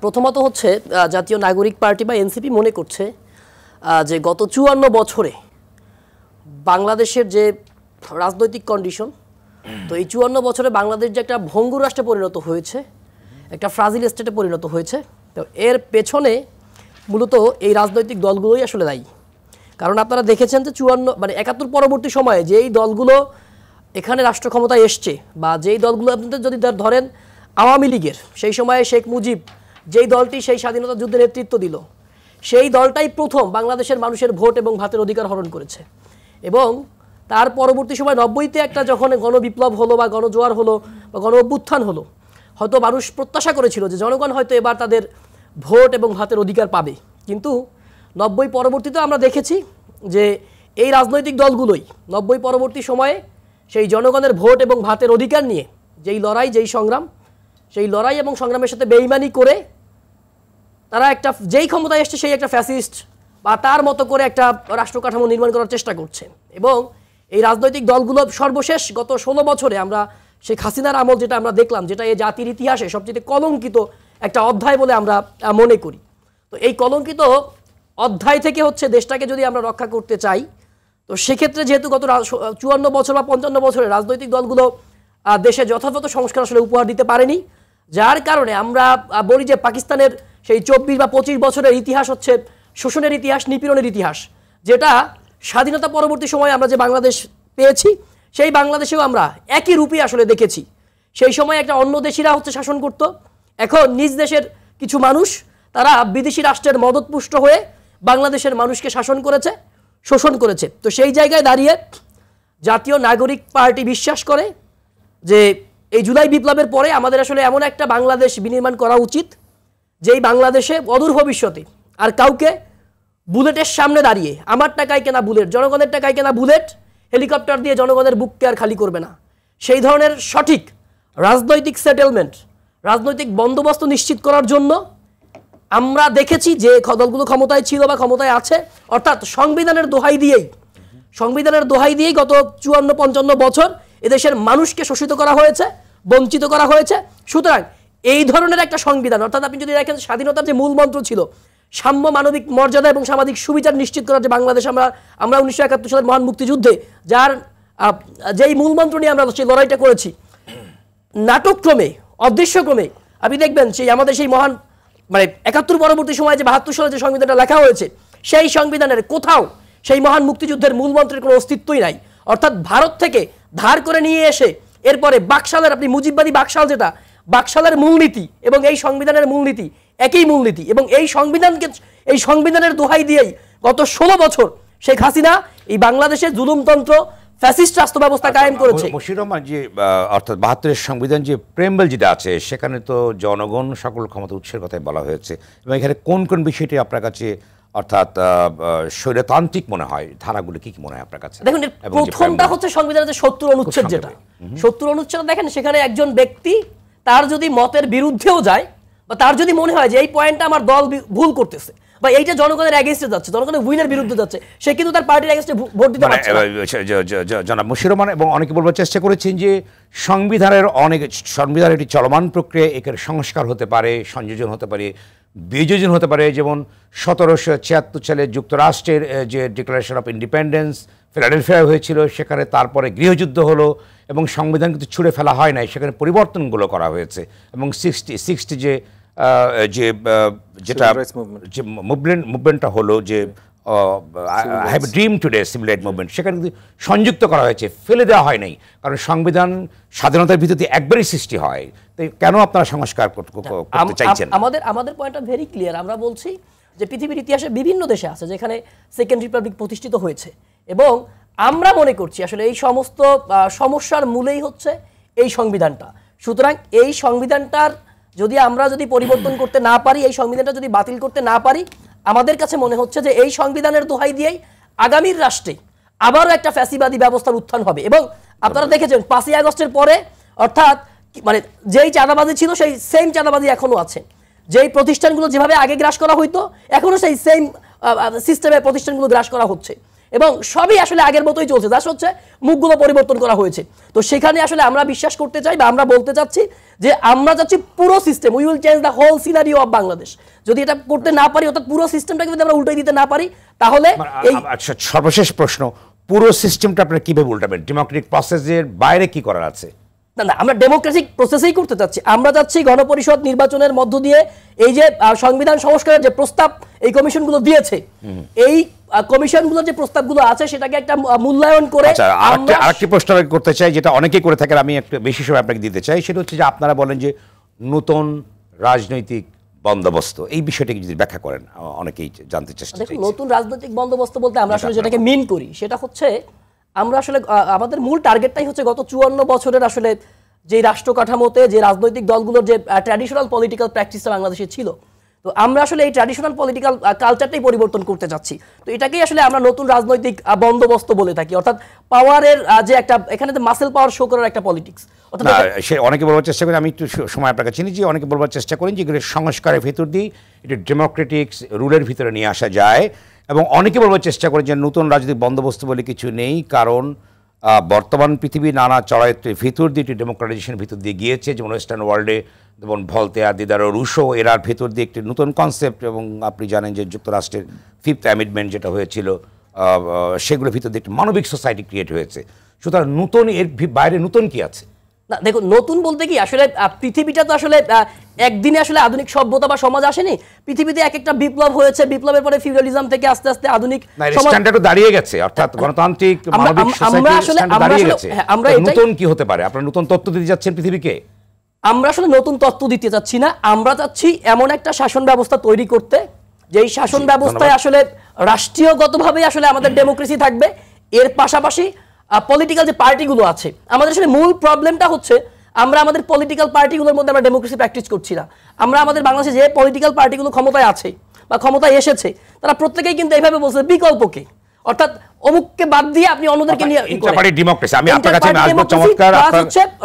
প্রথমত হচ্ছে জাতীয় নাগরিক পার্টি বা এনসিপি মনে করছে যে গত ৫৪ বছরে বাংলাদেশের যে রাজনৈতিক কন্ডিশন, তো এই ৫৪ বছরে বাংলাদেশ যে একটা ভঙ্গুর রাষ্ট্রে পরিণত হয়েছে, একটা ফ্রাজিল স্টেটে পরিণত হয়েছে, তো এর পেছনে মূলত এই রাজনৈতিক দলগুলোই আসলে দায়ী। কারণ আপনারা দেখেছেন যে ৭১ পরবর্তী সময়ে যেই দলগুলো এখানে রাষ্ট্র ক্ষমতায় এসছে, বা যেই দলগুলো আপনাদের যদি ধরেন আওয়ামী লীগের, সেই সময়ে শেখ মুজিব যেই দলটি সেই স্বাধীনতা যুদ্ধে নেতৃত্ব দিল, সেই দলটাই প্রথম বাংলাদেশের মানুষের ভোট এবং ভাতের অধিকার হরণ করেছে। এবং তার পরবর্তী সময় ৯০-তে একটা যখন গণবিপ্লব হলো বা গণজোয়ার হলো বা গণ অভ্যুত্থান হলো, হয়তো মানুষ প্রত্যাশা করেছিল যে জনগণ হয়তো এবার তাদের ভোট এবং ভাতের অধিকার পাবে। কিন্তু ৯০ পরবর্তীতে আমরা দেখেছি যে এই রাজনৈতিক দলগুলোই ৯০ পরবর্তী সময়ে সেই জনগণের ভোট এবং ভাতের অধিকার নিয়ে যেই লড়াই, যেই সংগ্রাম, সেই লড়াই এবং সংগ্রামের সাথে বেইমানি করে তারা একটা যেই ক্ষমতায় এসছে সেই একটা ফ্যাসিস্ট বা তার মতো করে একটা রাষ্ট্র কাঠামো নির্মাণ করার চেষ্টা করছে। এবং এই রাজনৈতিক দলগুলো সর্বশেষ গত ১৬ বছরে আমরা শেখ হাসিনার আমল যেটা আমরা দেখলাম, যেটা এই জাতির ইতিহাসে সবচেয়ে কলঙ্কিত একটা অধ্যায় বলে আমরা মনে করি। তো এই কলঙ্কিত অধ্যায় থেকে হচ্ছে দেশটাকে যদি আমরা রক্ষা করতে চাই, তো সেক্ষেত্রে যেহেতু গত ৫৪ বছর বা ৫৫ বছরে রাজনৈতিক দলগুলো দেশে যথাযথ সংস্কার আসলে উপহার দিতে পারেনি, যার কারণে আমরা বলি যে পাকিস্তানের সেই ২৪ বা ২৫ বছরের ইতিহাস হচ্ছে শোষণের ইতিহাস, নিপীড়নের ইতিহাস, যেটা স্বাধীনতা পরবর্তী সময়ে আমরা যে বাংলাদেশ পেয়েছি সেই বাংলাদেশেও আমরা একই রূপে আসলে দেখেছি। সেই সময় একটা অন্য দেশিরা হচ্ছে শাসন করত, এখন নিজ দেশের কিছু মানুষ তারা বিদেশি রাষ্ট্রের মদতপুষ্ট হয়ে বাংলাদেশের মানুষকে শাসন করেছে, শোষণ করেছে। তো সেই জায়গায় দাঁড়িয়ে জাতীয় নাগরিক পার্টি বিশ্বাস করে যে এই জুলাই বিপ্লবের পরে আমাদের আসলে এমন একটা বাংলাদেশ বিনির্মাণ করা উচিত, যেই বাংলাদেশে অদূর ভবিষ্যতে আর কাউকে বুলেটের সামনে দাঁড়িয়ে আমার টাকায় কেনা বুলেট, জনগণের টাকায় কেনা বুলেট হেলিকপ্টার দিয়ে জনগণের বুককে আর খালি করবে না। সেই ধরনের সঠিক রাজনৈতিক সেটেলমেন্ট, রাজনৈতিক বন্দোবস্ত নিশ্চিত করার জন্য আমরা দেখেছি যে দলগুলো ক্ষমতায় ছিল বা ক্ষমতায় আছে, অর্থাৎ সংবিধানের দোহাই দিয়েই গত ৫৪-৫৫ বছর এদেশের মানুষকে শোষিত করা হয়েছে, বঞ্চিত করা হয়েছে। সুতরাং এই ধরনের একটা সংবিধান, অর্থাৎ আপনি যদি দেখেন স্বাধীনতার যে মূল মন্ত্র ছিল সাম্য, মানবিক মর্যাদা এবং সামাজিক সুবিচার নিশ্চিত করার যে বাংলাদেশ আমরা ১৯৭১ সালের মহান মুক্তিযুদ্ধে যেই মূল মন্ত্র নিয়ে আমরা সেই লড়াইটা করেছি, নাটকক্রমে অদৃশ্যক্রমে আপনি দেখবেন সেই আমাদের সেই মহান ৭১ পরবর্তী সময়ে যে ৭২ সালে যে সংবিধানটা লেখা হয়েছে, সেই সংবিধানের কোথাও সেই মহান মুক্তিযুদ্ধের মূল মন্ত্রের কোনো অস্তিত্বই নাই। অর্থাৎ ভারত থেকে ধার করে নিয়ে এসে এরপরে বাকশালের, আপনি মুজিববাদী বাকশাল, যেটা বাকশালের মূলনীতি এবং এই সংবিধানের মূলনীতি একই মূলনীতি, এবং এই সংবিধানের দোহাই দিয়েই গত ১৬ বছর শেখ হাসিনা এই বাংলাদেশে জুলুমতন্ত্র, ফ্যাসিস্ট রাষ্ট্র ব্যবস্থা কায়েম করেছে। মশিউর রহমান, যে অর্থাৎ ৭২-এর সংবিধান যে প্রেমবেল যেটা আছে, সেখানে তো জনগণ সকল ক্ষমতা উৎসের কথাই বলা হয়েছে, এবং এখানে কোন কোন বিষয়টি আপনার কাছে অর্থাৎ স্বৈরতান্ত্রিক মনে হয়, ধারাগুলো কি মনে হয় আপনার কাছে? দেখুন, প্রথমটা হচ্ছে সংবিধানের যে ৭০ অনুচ্ছেদ, যেটা ৭০ অনুচ্ছেদ দেখেন, সেখানে একজন ব্যক্তি তার যদি মতের বিরুদ্ধেও যায় বা তার যদি মনে হয় যে এই পয়েন্টটা আমার দল ভুল করতেছে বা এইটা জনগণের এগেইনস্টে যাচ্ছে, জনগণের উইনের বিরুদ্ধে যাচ্ছে, সে কিন্তু তার পার্টির এগেইনস্টে ভোট দিতে পারছে না। জনাব মশিউর রহমান এবং অনেকে বলবার চেষ্টা করেছেন যে সংবিধানের একটি চলমান প্রক্রিয়া, এর সংস্কার হতে পারে, সংযোজন হতে পারে, বিযোজন হতে পারে। যেমন ১৭৭৬ সালে যুক্তরাষ্ট্রের যে ডিক্লারেশন অফ ইন্ডিপেন্ডেন্স ফিলাডেলফিয়ায় হয়েছিল, সেখানে তারপরে গৃহযুদ্ধ হলো এবং সংবিধান কিন্তু ছুঁড়ে ফেলা হয় নাই, সেখানে পরিবর্তনগুলো করা হয়েছে। এবং 60 যেটা যে মুভমেন্টটা হলো, যে I have dream today civil movement, সেখানে কিন্তু সংযুক্ত করা হয়েছে, ফেলে দেওয়া হয় নাই। কারণ সংবিধান স্বাধীনতার ভিত্তিতে একবারই সৃষ্টি হয়, তাই কেন আপনারা সংস্কার করতে চাইছেন? আমাদের পয়েন্টটা ভেরি ক্লিয়ার। আমরা বলছি যে পৃথিবীর ইতিহাসে বিভিন্ন দেশে আছে যেখানে সেকেন্ড রিপাবলিক প্রতিষ্ঠিত হয়েছে, এবং আমরা মনে করছি আসলে এই সমস্ত সমস্যার মূলেই হচ্ছে এই সংবিধানটা। সুতরাং এই সংবিধানটার আমরা যদি পরিবর্তন করতে না পারি, এই সংবিধানটা যদি বাতিল করতে না পারি, আমাদের কাছে মনে হচ্ছে যে এই সংবিধানের দোহাই দিয়েই আগামীর রাষ্ট্রে আবারও একটা ফ্যাসিবাদী ব্যবস্থার উত্থান হবে। এবং আপনারা দেখেছেন ৫ই আগস্টের পরে, অর্থাৎ যেই চাঁদাবাজি ছিল সেই সেম চাঁদাবাজি এখনো আছে, যেই প্রতিষ্ঠানগুলো যেভাবে আগে গ্রাস করা হইতো এখনো সেই সেম সিস্টেমে প্রতিষ্ঠানগুলো গ্রাস করা হচ্ছে। এবং সবই আসলে আগের মতোই চলছে, যা হচ্ছে মুখগুলো পরিবর্তন করা হয়েছে। তো সেখানে আসলে আমরা বিশ্বাস করতে চাই বা আমরা বলতে চাচ্ছি যে আমরা যাচ্ছি পুরো system, we will change the whole scenario of Bangladesh. যদি এটা করতে না পারি, অর্থাৎ পুরো সিস্টেমটাকে যদি আমরা উল্টে দিতে না পারি, তাহলে এই আচ্ছা, সর্বশেষ প্রশ্ন, পুরো সিস্টেমটা আপনারা কিভাবে উল্টাবেন? ডেমোক্রেটিক প্রসেসের বাইরে কি করার আছে? না না, আমরা ডেমোক্রেটিক প্রসেসেই করতে চাচ্ছি। আমরা যাচ্ছি গণপরিষদ নির্বাচনের মধ্য দিয়ে এই যে সংবিধান সংস্কারের যে প্রস্তাব এই কমিশনগুলো দিয়েছে, এই কমিশনগুলোর যে প্রস্তাবগুলো আছে সেটাকে একটা মূল্যায়ন করে। আরেকটি প্রশ্ন করতে চাই, যেটা অনেকেই করে থাকেন, আমি একটু বেশি সময় আপনাকে দিতে চাই। সেটা হচ্ছে যে আপনারা বলেন যে নতুন রাজনৈতিক বন্দোবস্ত, এই বিষয়টাকে যদি ব্যাখ্যা করেন, অনেকেই জানতে চেষ্টা করেন। নতুন রাজনৈতিক বন্দোবস্ত বলতে আমরা আসলে যেটাকে মিন করি সেটা হচ্ছে, আমরা আসলে আমাদের মূল টার্গেটটাই হচ্ছে গত 54 বছরের আসলে যে রাষ্ট্র কাঠামোতে যে রাজনৈতিক দলগুলোর যে ট্র্যাডিশনাল পলিটিক্যাল প্র্যাকটিসটা বাংলাদেশে ছিল, তো আমরা আসলে এই ট্র্যাডিশনাল পলিটিক্যাল কালচারটাই পরিবর্তন করতে যাচ্ছি। তো এটাকেই আসলে আমরা নতুন রাজনৈতিক বন্দোবস্ত বলে থাকি, অর্থাৎ পাওয়ারের যে একটা এখানে মাসেল পাওয়ার শো করার একটা পলিটিক্স। সে অনেকে বলবার চেষ্টা করেন, আমি একটু সময় আপনাকে চিনি, যে অনেকে বলবার চেষ্টা করেন যে এগুলো সংস্কারের ভিতর দিয়ে এটা ডেমোক্রেটিক রুলের ভিতরে নিয়ে আসা যায়, এবং অনেকে বলবার চেষ্টা করেন যে নতুন রাজনৈতিক বন্দোবস্ত বলে কিছু নেই, কারণ বর্তমান পৃথিবী নানা চড়াইত্রের ভিতর দিয়ে একটি ডেমোক্রাটাইজেশনের ভিতর দিয়ে গিয়েছে। যেমন ওয়েস্টার্ন ওয়ার্ল্ডে যেমন ভলতেয়ার, দিদারো রুশো, এরার ভিতর দিয়ে একটি নতুন কনসেপ্ট, এবং আপনি জানেন যে যুক্তরাষ্ট্রের 5th অ্যামেন্ডমেন্ট যেটা হয়েছিল, সেগুলোর ভিতর দিয়ে একটি মানবিক সোসাইটি ক্রিয়েট হয়েছে। সুতরাং নতুন, এর বাইরে নতুন কি আছে? না দেখুন, নতুন বলতে কি আসলে পৃথিবীটা তো আসলে একদিনে আসলে আধুনিক সভ্যতা বা সমাজ আসেনি। পৃথিবীতে এক একটা বিপ্লব হয়েছে, বিপ্লবের পরে ফিউডালিজম থেকে আস্তে আস্তে আধুনিক স্ট্যান্ডার্ডও দাঁড়িয়ে গেছে, অর্থাৎ গণতান্ত্রিক মানবিক সোসাইটির স্ট্যান্ডার্ড দাঁড়িয়ে গেছে। নতুন কি হতে পারে? আপনারা নতুন তত্ত্ব দিতে যাচ্ছেন পৃথিবীকে? আমরা আসলে নতুন তত্ত্ব দিতে চাচ্ছি না, আমরা চাচ্ছি এমন একটা শাসন ব্যবস্থা তৈরি করতে যেই শাসন ব্যবস্থায় আসলে রাষ্ট্রীয়গতভাবে আসলে আমাদের ডেমোক্রেসি থাকবে, এর পাশাপাশি পলিটিক্যাল যে পার্টিগুলো আছে, আমাদের আসলে মূল প্রবলেমটা হচ্ছে আমরা আমাদের পলিটিক্যাল পার্টিগুলোর মধ্যে আমরা ডেমোক্রেসি প্র্যাকটিস করছি না। আমরা আমাদের বাংলাদেশে যে পলিটিক্যাল পার্টিগুলো ক্ষমতায় আছে বা ক্ষমতায় এসেছে, তারা প্রত্যেকেই কিন্তু এইভাবে বলছে বিকল্প কি, অর্থাৎ অমুককে বাদ দিয়ে আপনি অন্যদেরকে নিয়ে ডেমোক্রেসি। আমি আপনার কাছে আসবো, চমৎকার,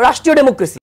রাষ্ট্রীয় ডেমোক্রেসি।